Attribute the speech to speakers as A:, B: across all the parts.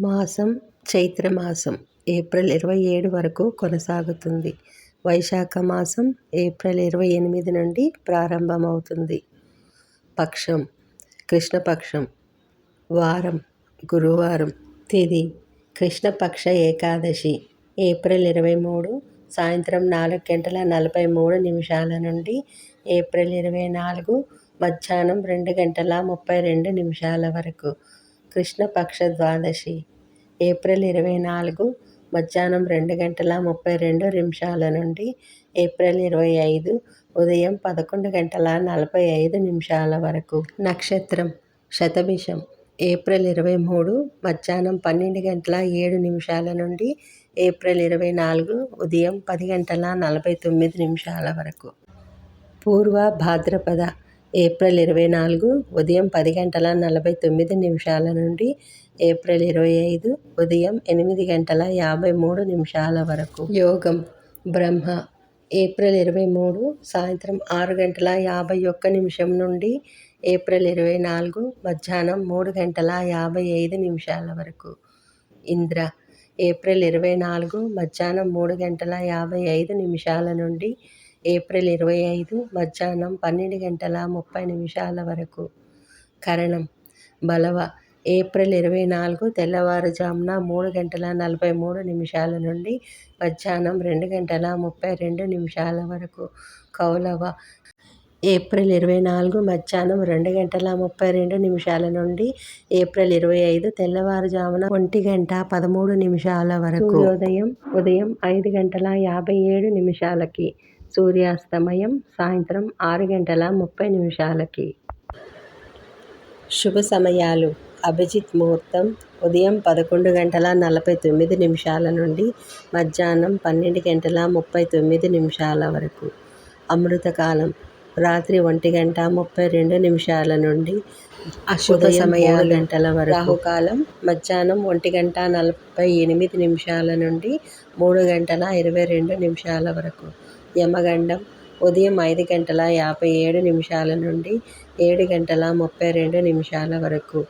A: మాసం చైత్రమాసం ఏప్రిల్ 27 వరకు కొనసాగుతుంది. వైశాఖ మాసం ఏప్రిల్ 28 నుండి ప్రారంభమవుతుంది. పక్షం కృష్ణపక్షం. వారం గురువారం. తిథి కృష్ణపక్ష ఏకాదశి ఏప్రిల్ 23 సాయంత్రం 4:43 నుండి ఏప్రిల్ 24 మధ్యాహ్నం 2:32 వరకు. కృష్ణపక్ష ద్వాదశి ఏప్రిల్ 24 మధ్యాహ్నం 2:32 నుండి ఏప్రిల్ 25 ఉదయం 11:45 వరకు. నక్షత్రం శతభిషం ఏప్రిల్ 23 మధ్యాహ్నం 12:07 నుండి ఏప్రిల్ 24 ఉదయం 10:49 వరకు. పూర్వ భాద్రపద ఏప్రిల్ 24 ఉదయం 10:49 నుండి ఏప్రిల్ 25 ఉదయం 8:53 వరకు. యోగం బ్రహ్మ ఏప్రిల్ 23 సాయంత్రం 6:51 నుండి ఏప్రిల్ 24 మధ్యాహ్నం 3:55 వరకు. ఇంద్ర ఏప్రిల్ 24 మధ్యాహ్నం 3:55 నుండి ఏప్రిల్ 25 మధ్యాహ్నం 12:30 వరకు. కరణం బలవ ఏప్రిల్ 24 తెల్లవారుజామున 3:43 నుండి మధ్యాహ్నం 2:32 వరకు. కౌలవ ఏప్రిల్ 24 మధ్యాహ్నం 2:32 నుండి ఏప్రిల్ 25 తెల్లవారుజామున 1:13 వరకు. సూర్యోదయం ఉదయం 5:57 సూర్యాస్తమయం సాయంత్రం 6:30. శుభ సమయాలు అభిజిత్ ముహూర్తం ఉదయం 11:49 నుండి మధ్యాహ్నం 12:39 వరకు. అమృతకాలం రాత్రి 1:32 నుండి అశుభ సమయాలు 3 గంటల వరకు. రాహుకాలం మధ్యాహ్నం 1:48 నుండి 3:22 వరకు. యమగండం ఉదయం 5:57 నుండి 7:32 వరకు.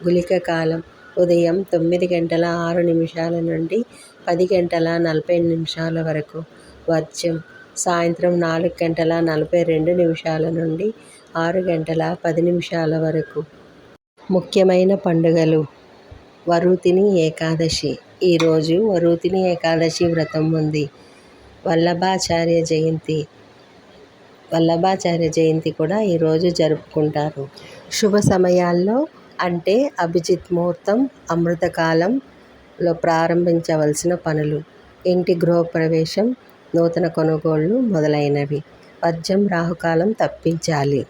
A: గుళిక కాలం ఉదయం 9:06 నుండి 10:40 వరకు. వర్జ్యం సాయంత్రం 4:42 నుండి 6:10 వరకు. ముఖ్యమైన పండుగలు వరూధిని ఏకాదశి ఈరోజు వరూధిని ఏకాదశి వ్రతం ఉంది. వల్లభాచార్య జయంతి కూడా ఈరోజు జరుపుకుంటారు. శుభ సమయాల్లో అంటే అభిజిత్ ముహూర్తం, అమృతకాలంలో ప్రారంభించవలసిన పనులు, ఇంటి గృహప్రవేశం, నూతన కొనుగోళ్లు మొదలైనవి. వర్జ్యం రాహుకాలం తప్పించాలి.